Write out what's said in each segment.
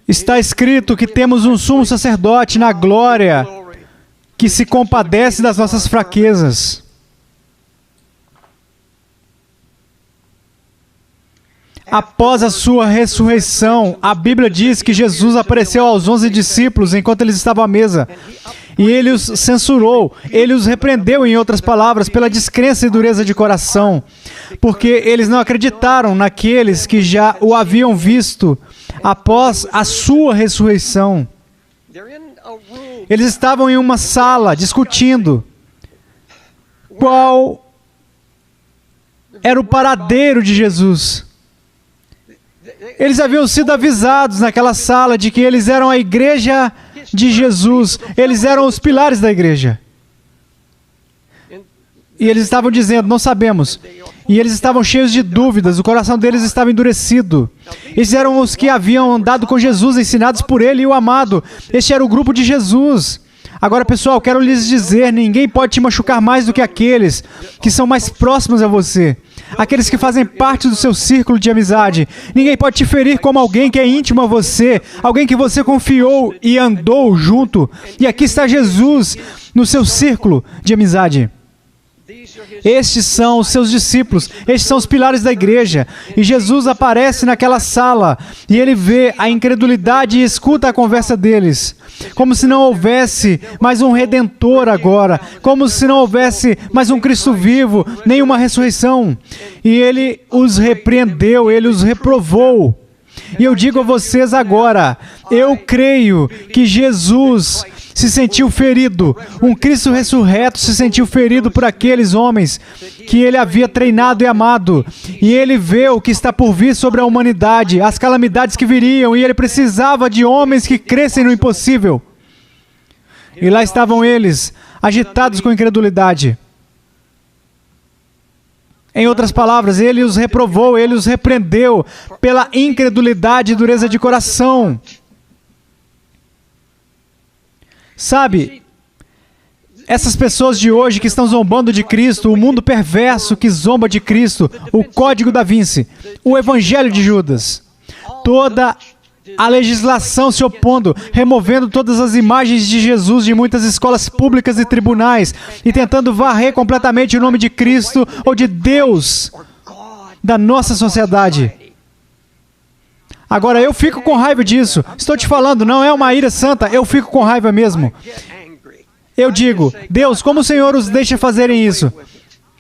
Está escrito que temos um sumo sacerdote na glória que se compadece das nossas fraquezas. Após a sua ressurreição, a Bíblia diz que Jesus apareceu aos 11 discípulos enquanto eles estavam à mesa. E ele os censurou, ele os repreendeu, em outras palavras, pela descrença e dureza de coração, porque eles não acreditaram naqueles que já o haviam visto após a sua ressurreição. Eles estavam em uma sala discutindo qual era o paradeiro de Jesus. Eles haviam sido avisados naquela sala de que eles eram a igreja de Jesus, eles eram os pilares da igreja. E eles estavam dizendo, não sabemos. E eles estavam cheios de dúvidas, o coração deles estava endurecido. Eles eram os que haviam andado com Jesus, ensinados por Ele e o amado. Este era o grupo de Jesus. Agora, pessoal, quero lhes dizer, ninguém pode te machucar mais do que aqueles que são mais próximos a você. Aqueles que fazem parte do seu círculo de amizade. Ninguém pode te ferir como alguém que é íntimo a você, alguém que você confiou e andou junto. E aqui está Jesus no seu círculo de amizade. Estes são os seus discípulos, estes são os pilares da igreja. E Jesus aparece naquela sala e ele vê a incredulidade e escuta a conversa deles. Como se não houvesse mais um Redentor agora, como se não houvesse mais um Cristo vivo, nem uma ressurreição. E ele os repreendeu, ele os reprovou. E eu digo a vocês agora, eu creio que Jesus se sentiu ferido, um Cristo ressurreto se sentiu ferido por aqueles homens que ele havia treinado e amado. E ele vê o que está por vir sobre a humanidade, as calamidades que viriam, e ele precisava de homens que crescem no impossível. E lá estavam eles, agitados com incredulidade. Em outras palavras, ele os reprovou, ele os repreendeu pela incredulidade e dureza de coração. Sabe, essas pessoas de hoje que estão zombando de Cristo, o mundo perverso que zomba de Cristo, o Código da Vinci, o Evangelho de Judas, toda a legislação se opondo, removendo todas as imagens de Jesus de muitas escolas públicas e tribunais e tentando varrer completamente o nome de Cristo ou de Deus da nossa sociedade. Agora, eu fico com raiva disso. Estou te falando, não é uma ira santa, eu fico com raiva mesmo. Eu digo, Deus, como o Senhor os deixa fazerem isso?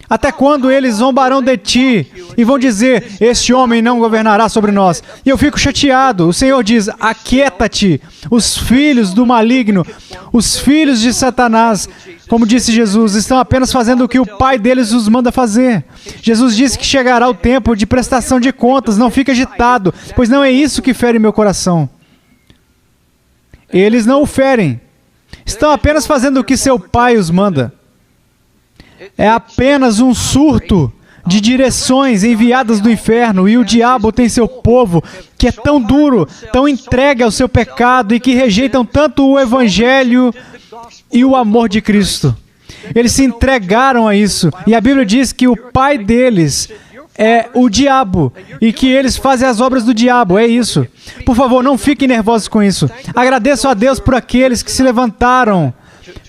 Até quando eles zombarão de ti e vão dizer, este homem não governará sobre nós? E eu fico chateado. O Senhor diz, aquieta-te. Os filhos do maligno, os filhos de Satanás, como disse Jesus, estão apenas fazendo o que o Pai deles os manda fazer. Jesus disse que chegará o tempo de prestação de contas. Não fique agitado, pois não é isso que fere meu coração. Eles não o ferem. Estão apenas fazendo o que seu Pai os manda. É apenas um surto de direções enviadas do inferno, e o diabo tem seu povo que é tão duro, tão entregue ao seu pecado e que rejeitam tanto o Evangelho e o amor de Cristo. Eles se entregaram a isso, e a Bíblia diz que o pai deles é o diabo e que eles fazem as obras do diabo, é isso. Por favor, não fiquem nervosos com isso. Agradeço a Deus por aqueles que se levantaram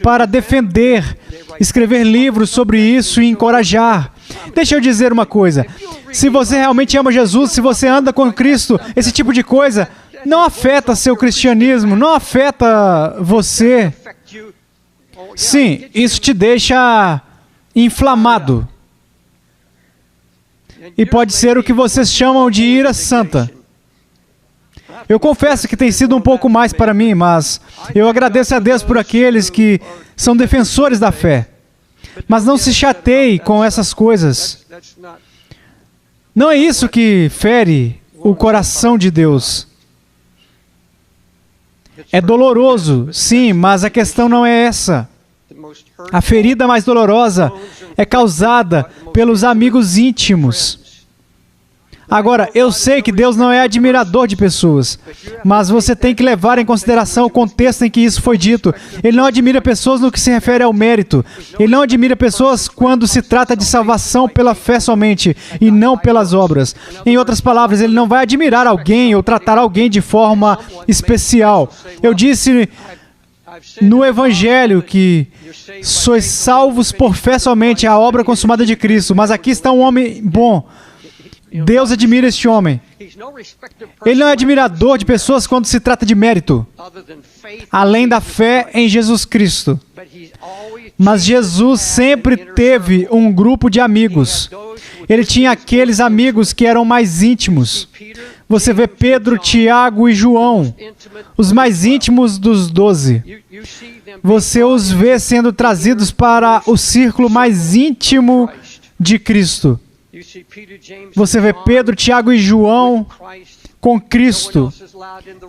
para defender, escrever livros sobre isso e encorajar. Deixa eu dizer uma coisa. Se você realmente ama Jesus, se você anda com Cristo, esse tipo de coisa não afeta seu cristianismo, não afeta você. Sim, isso te deixa inflamado. E pode ser o que vocês chamam de ira santa. Eu confesso que tem sido um pouco mais para mim, mas eu agradeço a Deus por aqueles que são defensores da fé. Mas não se chateie com essas coisas. Não é isso que fere o coração de Deus. É doloroso, sim, mas a questão não é essa. A ferida mais dolorosa é causada pelos amigos íntimos. Agora, eu sei que Deus não é admirador de pessoas, mas você tem que levar em consideração o contexto em que isso foi dito. Ele não admira pessoas no que se refere ao mérito. Ele não admira pessoas quando se trata de salvação pela fé somente e não pelas obras. Em outras palavras, ele não vai admirar alguém ou tratar alguém de forma especial. Eu disse no Evangelho que sois salvos por fé somente, a obra consumada de Cristo. Mas aqui está um homem bom. Deus admira este homem. Ele não é admirador de pessoas quando se trata de mérito, além da fé em Jesus Cristo. Mas Jesus sempre teve um grupo de amigos. Ele tinha aqueles amigos que eram mais íntimos. Você vê Pedro, Tiago e João, os mais íntimos dos 12. Você os vê sendo trazidos para o círculo mais íntimo de Cristo. Você vê Pedro, Tiago e João com Cristo,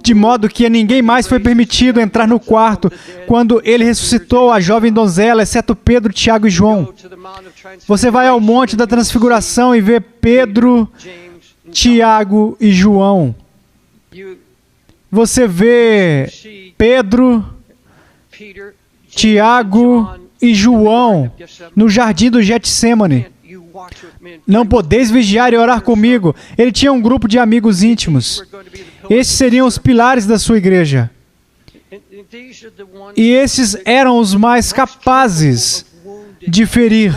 de modo que a ninguém mais foi permitido entrar no quarto quando ele ressuscitou a jovem donzela, exceto Pedro, Tiago e João. Você vai ao Monte da Transfiguração e vê Pedro, Tiago e João. Você vê Pedro, Tiago e João no jardim do Getsêmani. Não podeis vigiar e orar comigo. Ele tinha um grupo de amigos íntimos. Esses seriam os pilares da sua igreja. E esses eram os mais capazes de ferir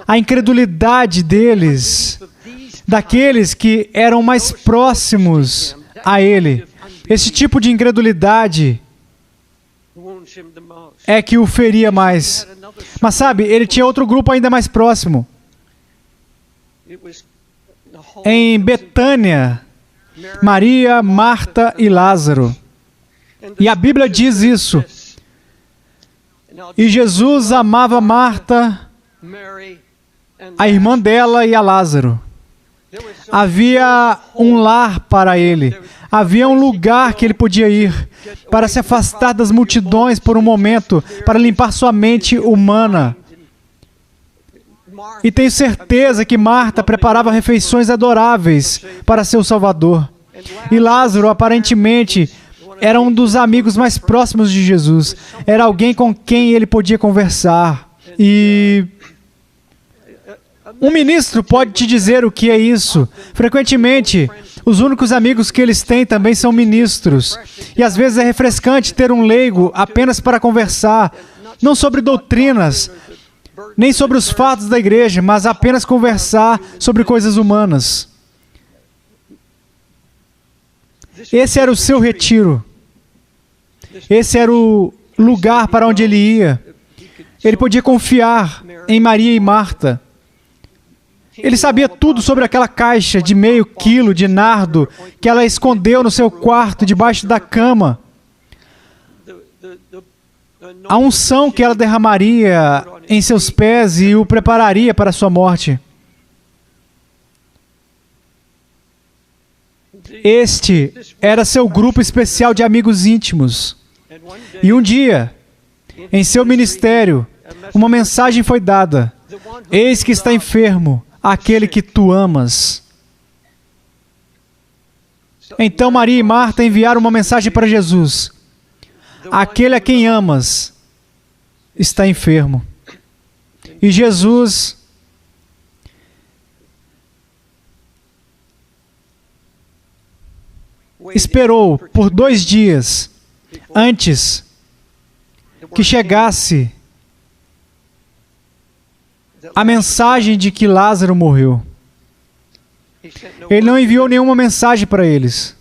a incredulidade deles, daqueles que eram mais próximos a ele. Esse tipo de incredulidade é que o feria mais. Mas sabe, ele tinha outro grupo ainda mais próximo. Em Betânia, Maria, Marta e Lázaro. E a Bíblia diz isso. E Jesus amava Marta, a irmã dela e a Lázaro. Havia um lar para ele. Havia um lugar que ele podia ir para se afastar das multidões por um momento, para limpar sua mente humana. E tenho certeza que Marta preparava refeições adoráveis para seu Salvador. E Lázaro, aparentemente, era um dos amigos mais próximos de Jesus. Era alguém com quem ele podia conversar. E um ministro pode te dizer o que é isso. Frequentemente, os únicos amigos que eles têm também são ministros. E às vezes é refrescante ter um leigo apenas para conversar, não sobre doutrinas, nem sobre os fatos da igreja, mas apenas conversar sobre coisas humanas. Esse era o seu retiro. Esse era o lugar para onde ele ia. Ele podia confiar em Maria e Marta. Ele sabia tudo sobre aquela caixa de meio quilo de nardo que ela escondeu no seu quarto, debaixo da cama. A unção que ela derramaria em seus pés e o prepararia para a sua morte. Este era seu grupo especial de amigos íntimos. E um dia, em seu ministério, uma mensagem foi dada. Eis que está enfermo aquele que tu amas. Então Maria e Marta enviaram uma mensagem para Jesus. Aquele a quem amas está enfermo. E Jesus esperou por 2 dias antes que chegasse a mensagem de que Lázaro morreu. Ele não enviou nenhuma mensagem para eles.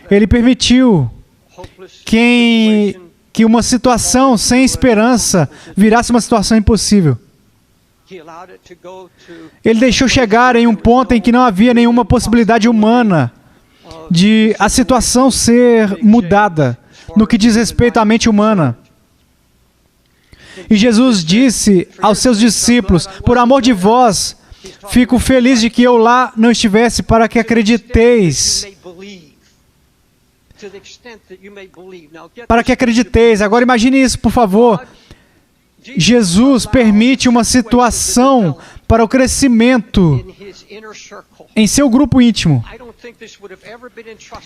Ele permitiu que uma situação sem esperança virasse uma situação impossível. Ele deixou chegar em um ponto em que não havia nenhuma possibilidade humana de a situação ser mudada no que diz respeito à mente humana. E Jesus disse aos seus discípulos: por amor de vós, fico feliz de que eu lá não estivesse, para que acrediteis. Para que acrediteis. Agora imagine isso, por favor. Jesus permite uma situação para o crescimento em seu grupo íntimo.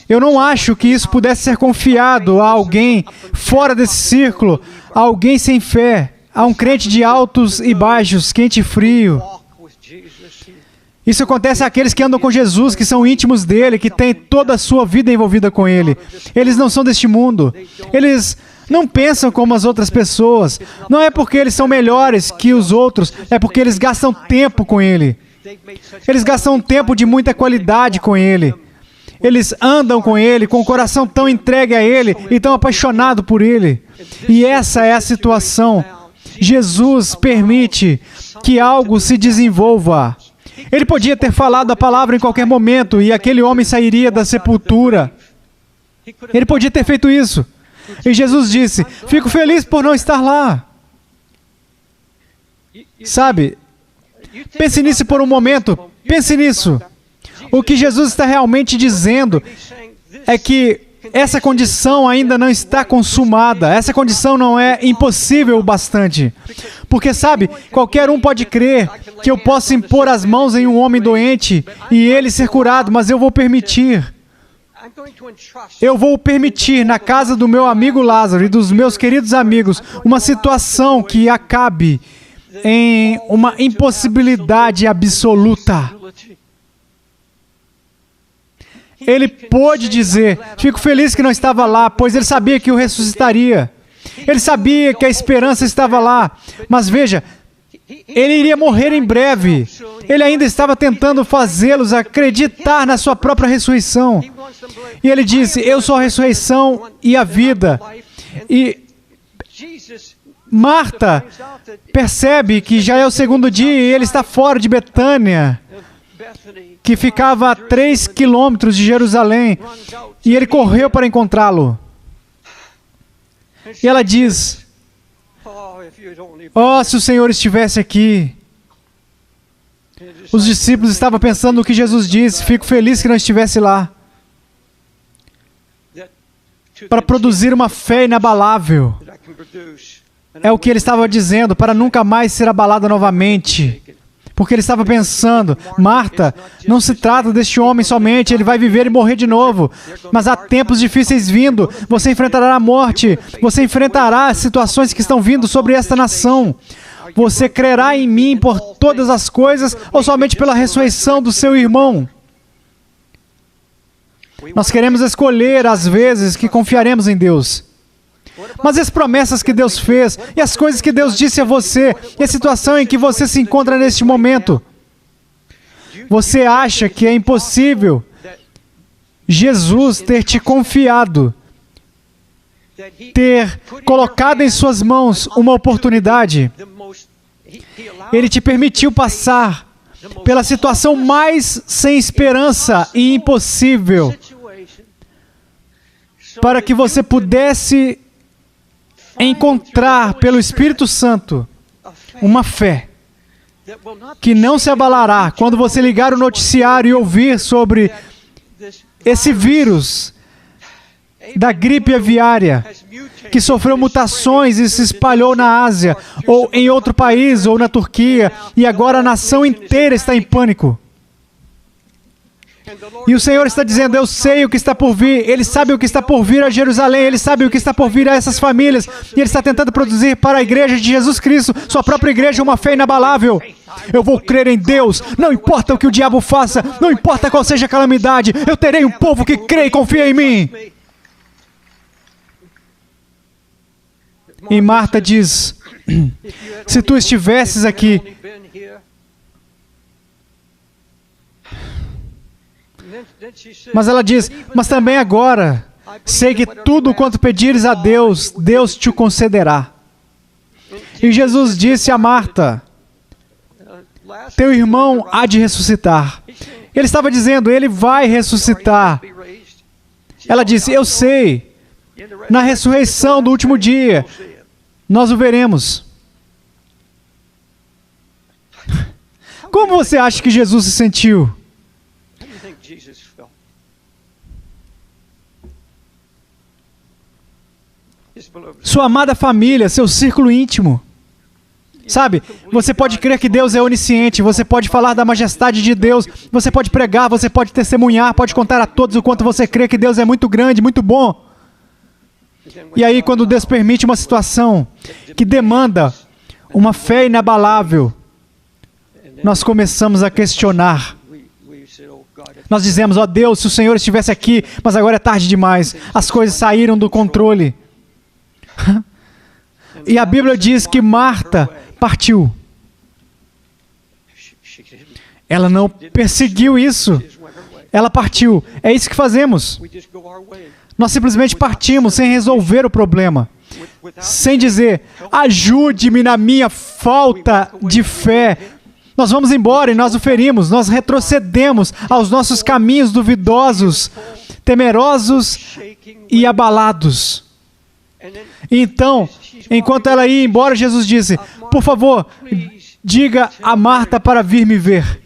Eu não acho que isso pudesse ser confiado a alguém fora desse círculo, a alguém sem fé, a um crente de altos e baixos, quente e frio. Isso acontece àqueles que andam com Jesus, que são íntimos dele, que têm toda a sua vida envolvida com ele. Eles não são deste mundo. Eles não pensam como as outras pessoas. Não é porque eles são melhores que os outros, é porque eles gastam tempo com ele. Eles gastam um tempo de muita qualidade com ele. Eles andam com ele, com o coração tão entregue a ele e tão apaixonado por ele. E essa é a situação. Jesus permite que algo se desenvolva. Ele podia ter falado a palavra em qualquer momento e aquele homem sairia da sepultura. Ele podia ter feito isso. E Jesus disse, fico feliz por não estar lá. Sabe, pense nisso por um momento. Pense nisso. O que Jesus está realmente dizendo é que essa condição ainda não está consumada. Essa condição não é impossível o bastante. Porque, sabe, qualquer um pode crer que eu possa impor as mãos em um homem doente e ele ser curado, mas eu vou permitir. Eu vou permitir na casa do meu amigo Lázaro e dos meus queridos amigos uma situação que acabe em uma impossibilidade absoluta. Ele pôde dizer, fico feliz que não estava lá, pois ele sabia que o ressuscitaria. Ele sabia que a esperança estava lá. Mas veja, ele iria morrer em breve. Ele ainda estava tentando fazê-los acreditar na sua própria ressurreição. E ele disse, eu sou a ressurreição e a vida. E Marta percebe que já é o segundo dia e ele está fora de Betânia, que ficava a 3 quilômetros de Jerusalém, e ele correu para encontrá-lo. E ela diz, oh, se o Senhor estivesse aqui. Os discípulos estavam pensando no que Jesus disse, fico feliz que não estivesse lá. Para produzir uma fé inabalável. É o que ele estava dizendo, para nunca mais ser abalada novamente. Porque ele estava pensando, Marta, não se trata deste homem somente, ele vai viver e morrer de novo. Mas há tempos difíceis vindo, você enfrentará a morte, você enfrentará as situações que estão vindo sobre esta nação. Você crerá em mim por todas as coisas ou somente pela ressurreição do seu irmão? Nós queremos escolher, às vezes, que confiaremos em Deus. Mas as promessas que Deus fez, e as coisas que Deus disse a você, e a situação em que você se encontra neste momento, você acha que é impossível Jesus ter te confiado, ter colocado em suas mãos uma oportunidade? Ele te permitiu passar pela situação mais sem esperança e impossível, para que você pudesse encontrar pelo Espírito Santo uma fé que não se abalará quando você ligar o noticiário e ouvir sobre esse vírus da gripe aviária que sofreu mutações e se espalhou na Ásia, ou em outro país, ou na Turquia, e agora a nação inteira está em pânico. E o Senhor está dizendo, eu sei o que está por vir. Ele sabe o que está por vir a Jerusalém. Ele sabe o que está por vir a essas famílias. E Ele está tentando produzir para a igreja de Jesus Cristo, sua própria igreja, uma fé inabalável. Eu vou crer em Deus. Não importa o que o diabo faça. Não importa qual seja a calamidade. Eu terei um povo que crê e confia em mim. E Marta diz, se tu estivesses aqui, mas ela diz, mas também agora, sei que tudo quanto pedires a Deus, Deus te concederá. E Jesus disse a Marta, teu irmão há de ressuscitar. Ele estava dizendo, ele vai ressuscitar. Ela disse, eu sei, na ressurreição do último dia, nós o veremos. Como você acha que Jesus se sentiu? Sua amada família, seu círculo íntimo. Sabe, você pode crer que Deus é onisciente, você pode falar da majestade de Deus, você pode pregar, você pode testemunhar, pode contar a todos o quanto você crê que Deus é muito grande, muito bom. E aí, quando Deus permite uma situação que demanda uma fé inabalável, nós começamos a questionar. Nós dizemos, ó Deus, se o Senhor estivesse aqui, mas agora é tarde demais, as coisas saíram do controle. E a Bíblia diz que Marta partiu. Ela não perseguiu isso. Ela partiu. É isso que fazemos. Nós simplesmente partimos sem resolver o problema. Sem dizer, ajude-me na minha falta de fé. Nós vamos embora e nós o ferimos. Nós retrocedemos aos nossos caminhos duvidosos, temerosos e abalados. Então, enquanto ela ia embora, Jesus disse, por favor, diga a Marta para vir me ver.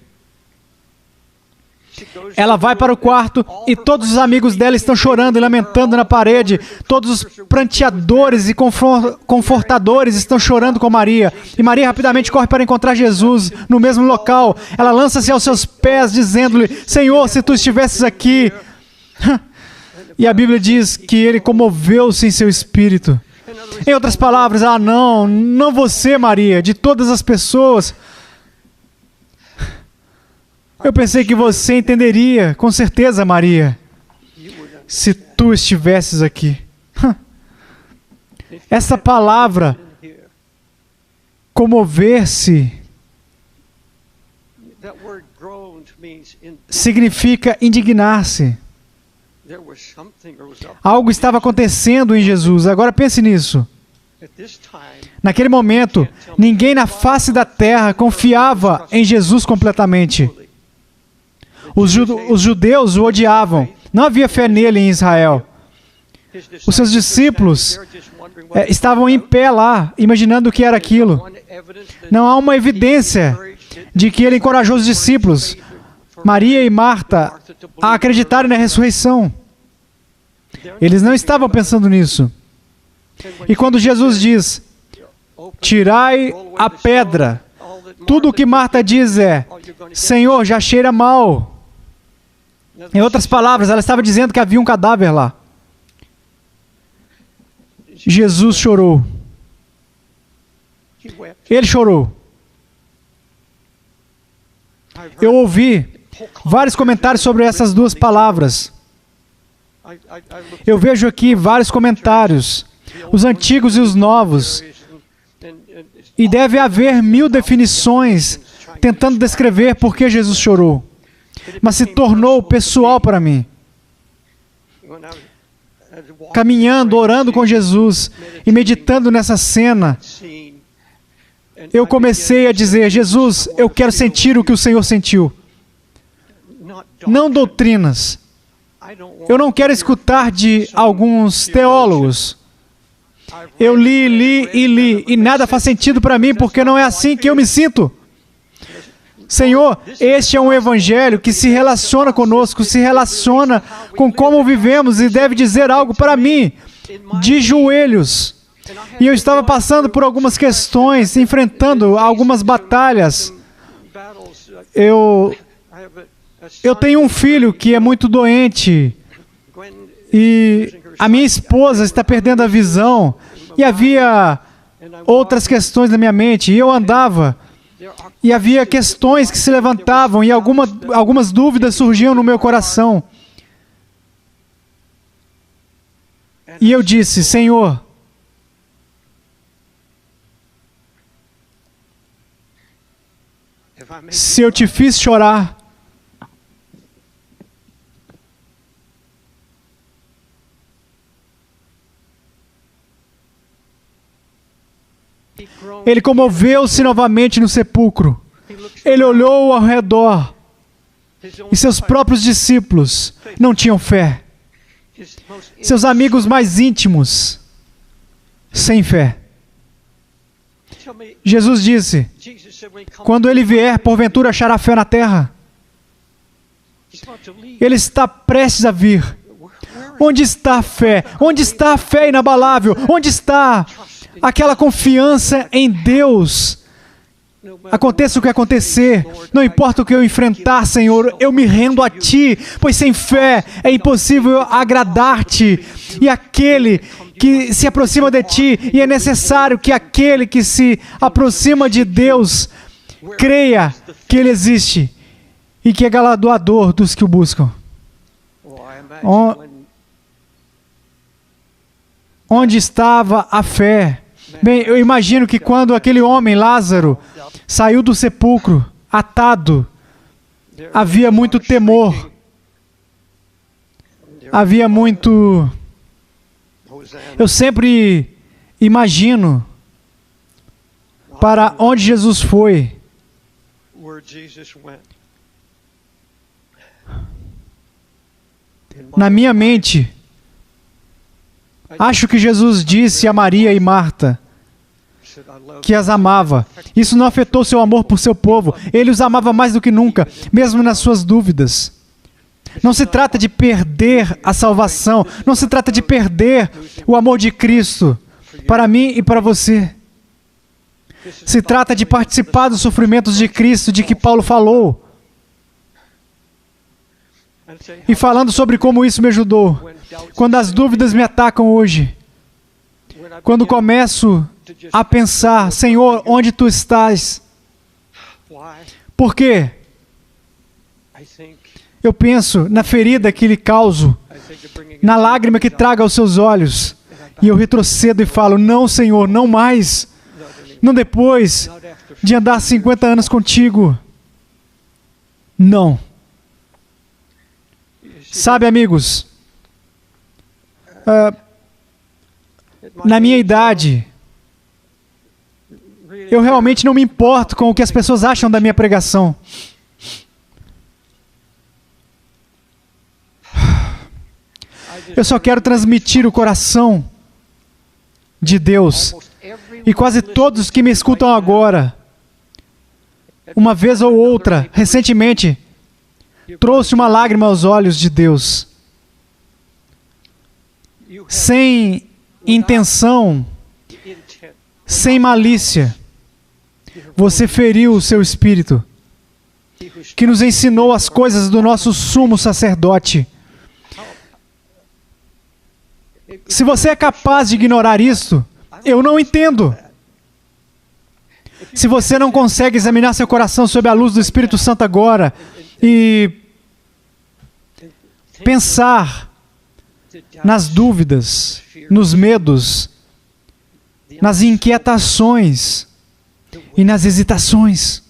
Ela vai para o quarto e todos os amigos dela estão chorando e lamentando na parede. Todos os pranteadores e confortadores estão chorando com Maria. E Maria rapidamente corre para encontrar Jesus no mesmo local. Ela lança-se aos seus pés, dizendo-lhe, Senhor, se tu estivesses aqui... E a Bíblia diz que ele comoveu-se em seu espírito. Em outras palavras, não você, Maria, de todas as pessoas. Eu pensei que você entenderia, com certeza, Maria, se tu estivesses aqui. Essa palavra, comover-se, significa indignar-se. Algo estava acontecendo em Jesus. Agora pense nisso. Naquele momento, ninguém na face da terra confiava em Jesus completamente. Os judeus o odiavam. Não havia fé nele em Israel. Os seus discípulos estavam em pé lá, imaginando o que era aquilo. Não há uma evidência de que ele encorajou os discípulos, Maria e Marta, a acreditarem na ressurreição. Eles não estavam pensando nisso. E quando Jesus diz, tirai a pedra, tudo o que Marta diz é, Senhor, já cheira mal. Em outras palavras, ela estava dizendo que havia um cadáver lá. Jesus chorou. Ele chorou. Eu ouvi vários comentários sobre essas duas palavras. Eu vejo aqui vários comentários, os antigos e os novos. E deve haver 1000 definições tentando descrever por que Jesus chorou. Mas se tornou pessoal para mim. Caminhando, orando com Jesus e meditando nessa cena, eu comecei a dizer, Jesus, eu quero sentir o que o Senhor sentiu. Não doutrinas. Eu não quero escutar de alguns teólogos. Eu li, e nada faz sentido para mim, porque não é assim que eu me sinto. Senhor, este é um evangelho que se relaciona conosco, se relaciona com como vivemos e deve dizer algo para mim, de joelhos. E eu estava passando por algumas questões, enfrentando algumas batalhas. Eu tenho um filho que é muito doente e a minha esposa está perdendo a visão e havia outras questões na minha mente e eu andava e havia questões que se levantavam e algumas dúvidas surgiam no meu coração. E eu disse, Senhor, se eu te fiz chorar, ele comoveu-se novamente no sepulcro. Ele olhou ao redor e seus próprios discípulos não tinham fé. Seus amigos mais íntimos, sem fé. Jesus disse, quando ele vier, porventura achará fé na terra. Ele está prestes a vir. Onde está a fé? Onde está a fé inabalável? Onde está aquela confiança em Deus Aconteça o que acontecer, não importa o que eu enfrentar, Senhor, eu me rendo a Ti, pois sem fé é impossível agradar-te. E aquele que se aproxima de Ti, e é necessário que aquele que se aproxima de Deus creia que Ele existe e que é galardoador dos que o buscam. Onde estava a fé? Bem, eu imagino que quando aquele homem, Lázaro, saiu do sepulcro, atado, havia muito temor, havia muito... Eu sempre imagino para onde Jesus foi. Na minha mente, acho que Jesus disse a Maria e Marta que as amava. Isso não afetou seu amor por seu povo. Ele os amava mais do que nunca, mesmo nas suas dúvidas. Não se trata de perder a salvação. Não se trata de perder o amor de Cristo para mim e para você. Se trata de participar dos sofrimentos de Cristo, de que Paulo falou. E falando sobre como isso me ajudou. Quando as dúvidas me atacam hoje, quando começo a pensar, Senhor, onde Tu estás? Por quê? Eu penso na ferida que lhe causo, na lágrima que traga aos seus olhos, e eu retrocedo e falo, não, Senhor, não mais, não depois de andar 50 anos contigo. Não. Sabe, amigos, na minha idade, eu realmente não me importo com o que as pessoas acham da minha pregação. Eu só quero transmitir o coração de Deus. E quase todos que me escutam agora, uma vez ou outra, recentemente, trouxe uma lágrima aos olhos de Deus. Sem intenção, sem malícia, você feriu o seu espírito, que nos ensinou as coisas do nosso sumo sacerdote. Se você é capaz de ignorar isso, eu não entendo. Se você não consegue examinar seu coração sob a luz do Espírito Santo agora e pensar nas dúvidas, nos medos, nas inquietações e nas hesitações.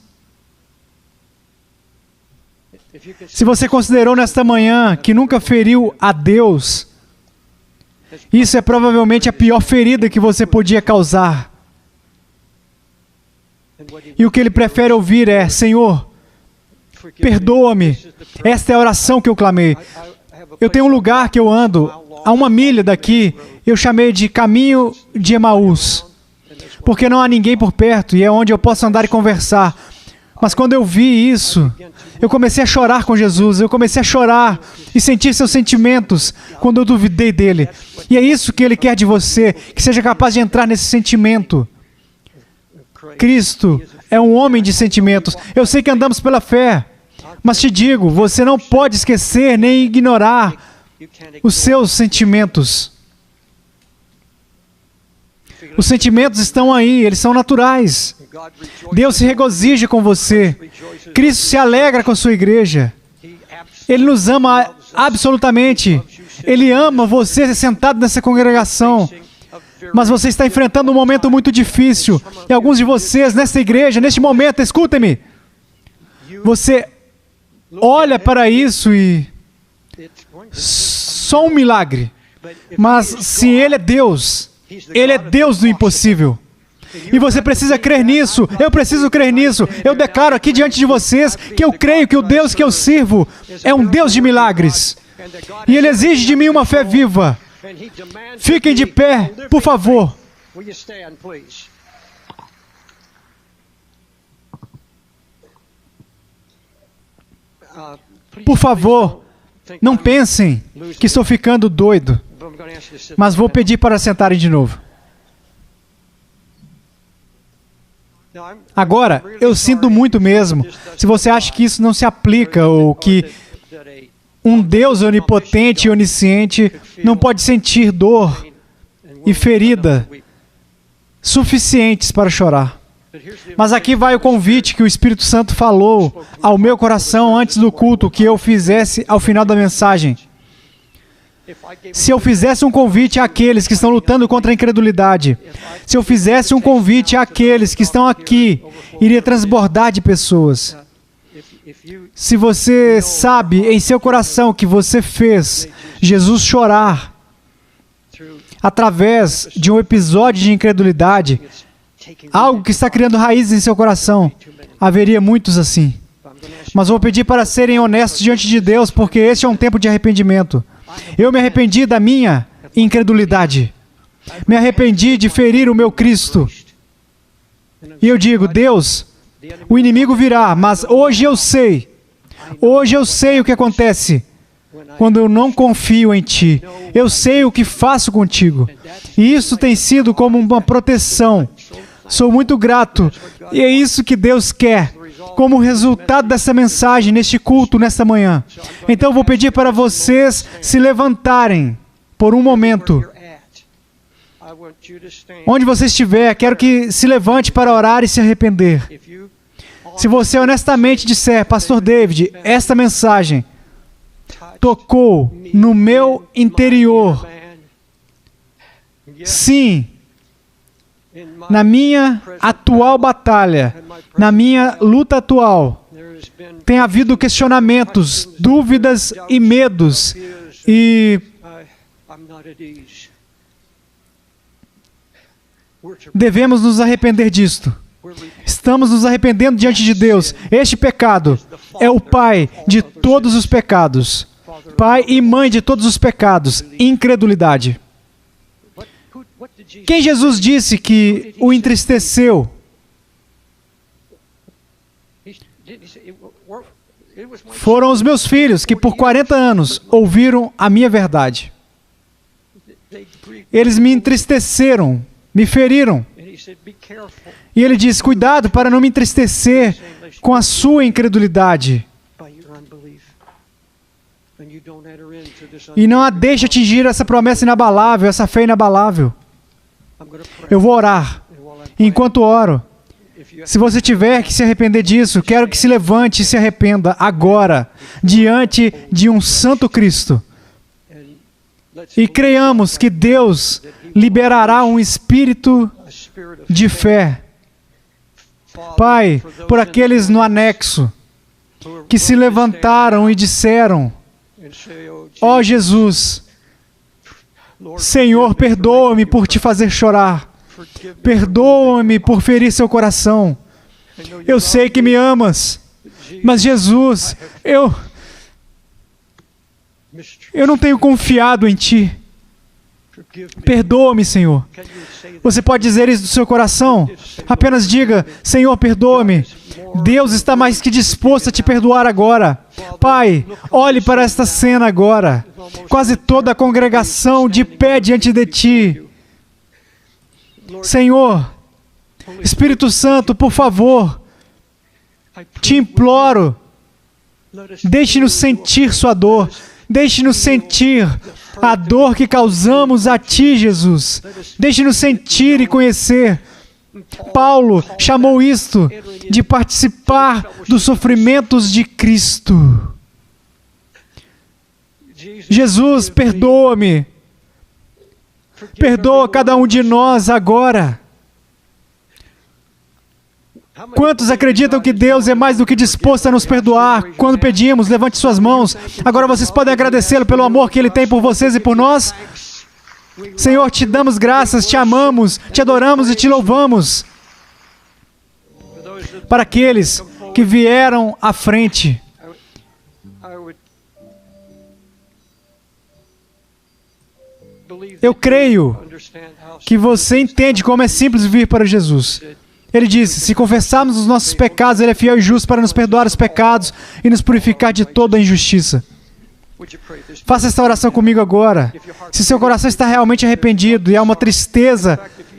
Se você considerou nesta manhã que nunca feriu a Deus, isso é provavelmente a pior ferida que você podia causar. E o que Ele prefere ouvir é, Senhor, perdoa-me. Esta é a oração que eu clamei. Eu tenho um lugar que eu ando, a 1 milha daqui, eu chamei de caminho de Emaús, porque não há ninguém por perto e é onde eu posso andar e conversar. Mas quando eu vi isso, eu comecei a chorar com Jesus, eu comecei a chorar e sentir seus sentimentos quando eu duvidei dele. E é isso que Ele quer de você, que seja capaz de entrar nesse sentimento. Cristo é um homem de sentimentos. Eu sei que andamos pela fé, mas te digo, você não pode esquecer nem ignorar os seus sentimentos. Os sentimentos estão aí, eles são naturais. Deus se regozija com você. Cristo se alegra com a sua igreja. Ele nos ama absolutamente. Ele ama você sentado nessa congregação. Mas você está enfrentando um momento muito difícil. E alguns de vocês, nessa igreja, neste momento, escutem-me. Você olha para isso e... só um milagre. Mas se Ele é Deus, Ele é Deus do impossível. E você precisa crer nisso. Eu preciso crer nisso. Eu declaro aqui diante de vocês que eu creio que o Deus que eu sirvo é um Deus de milagres. E Ele exige de mim uma fé viva. Fiquem de pé, por favor. Por favor, não pensem que estou ficando doido. Mas vou pedir para sentarem de novo. Agora, eu sinto muito mesmo. Se você acha que isso não se aplica ou que um Deus onipotente e onisciente não pode sentir dor e ferida suficientes para chorar. Mas aqui vai o convite que o Espírito Santo falou ao meu coração antes do culto que eu fizesse ao final da mensagem. Se eu fizesse um convite àqueles que estão lutando contra a incredulidade, se eu fizesse um convite àqueles que estão aqui, iria transbordar de pessoas. Se você sabe em seu coração que você fez Jesus chorar através de um episódio de incredulidade, algo que está criando raízes em seu coração, haveria muitos assim. Mas vou pedir para serem honestos diante de Deus, porque este é um tempo de arrependimento. Eu me arrependi da minha incredulidade. Me arrependi de ferir o meu Cristo. E eu digo, Deus, o inimigo virá, mas hoje eu sei o que acontece quando eu não confio em Ti. Eu sei o que faço contigo. E isso tem sido como uma proteção. Sou muito grato. E é isso que Deus quer, como resultado dessa mensagem, neste culto, nesta manhã. Então, vou pedir para vocês se levantarem por um momento. Onde você estiver, quero que se levante para orar e se arrepender. Se você honestamente disser, Pastor David, esta mensagem tocou no meu interior. Sim, na minha atual batalha, na minha luta atual, tem havido questionamentos, dúvidas e medos. E devemos nos arrepender disto. Estamos nos arrependendo diante de Deus. Este pecado é o pai de todos os pecados. Pai e mãe de todos os pecados. Incredulidade. Quem Jesus disse que o entristeceu? Foram os meus filhos que por 40 anos ouviram a minha verdade. Eles me entristeceram, me feriram. E ele diz, cuidado para não me entristecer com a sua incredulidade. E não a deixe atingir essa promessa inabalável, essa fé inabalável. Eu vou orar. E enquanto oro, se você tiver que se arrepender disso, quero que se levante e se arrependa agora, diante de um Santo Cristo. E creiamos que Deus liberará um espírito de fé. Pai, por aqueles no anexo que se levantaram e disseram, ó Jesus, Senhor, perdoa-me por te fazer chorar. Perdoa-me por ferir seu coração. Eu sei que me amas, mas Jesus, eu não tenho confiado em Ti. Perdoa-me, Senhor. Você pode dizer isso do seu coração? Apenas diga, Senhor, perdoa-me. Deus está mais que disposto a te perdoar agora. Pai, olhe para esta cena agora. Quase toda a congregação de pé diante de Ti. Senhor, Espírito Santo, por favor, te imploro, deixe-nos sentir sua dor. Deixe-nos sentir a dor que causamos a Ti, Jesus. Deixe-nos sentir e conhecer. Paulo chamou isto de participar dos sofrimentos de Cristo. Jesus, perdoa-me. Perdoa cada um de nós agora. Quantos acreditam que Deus é mais do que disposto a nos perdoar quando pedimos? Levante suas mãos. Agora vocês podem agradecê-lo pelo amor que Ele tem por vocês e por nós. Senhor, te damos graças, te amamos, te adoramos e te louvamos. Para aqueles que vieram à frente, eu creio que você entende como é simples vir para Jesus. Ele disse, se confessarmos os nossos pecados, Ele é fiel e justo para nos perdoar os pecados e nos purificar de toda a injustiça. Faça esta oração comigo agora. Se seu coração está realmente arrependido e há uma tristeza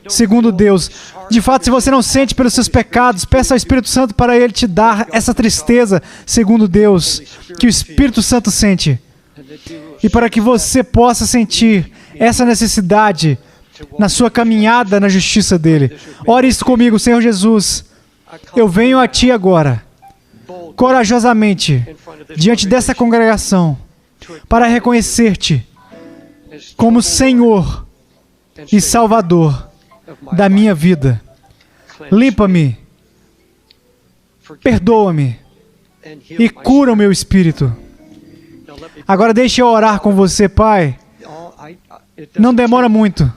segundo Deus. De fato, se você não sente pelos seus pecados, peça ao Espírito Santo para Ele te dar essa tristeza, segundo Deus, que o Espírito Santo sente. E para que você possa sentir essa necessidade na sua caminhada na justiça dEle. Ore isso comigo, Senhor Jesus. Eu venho a Ti agora, corajosamente, diante dessa congregação, para reconhecer-te como Senhor e Salvador da minha vida. Limpa-me, perdoa-me e cura o meu espírito. Agora deixe eu orar com você, Pai. Não demora muito.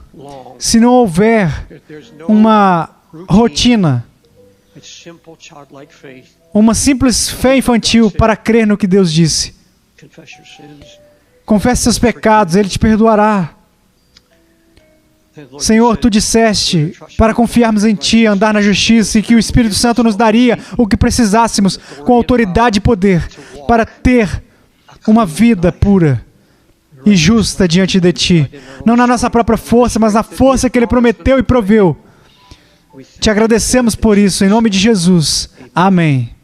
Se não houver uma rotina, uma simples fé infantil para crer no que Deus disse. Confesse seus pecados, Ele te perdoará. Senhor, Tu disseste para confiarmos em Ti, andar na justiça e que o Espírito Santo nos daria o que precisássemos com autoridade e poder para ter uma vida pura e justa diante de Ti. Não na nossa própria força, mas na força que Ele prometeu e proveu. Te agradecemos por isso, em nome de Jesus. Amém.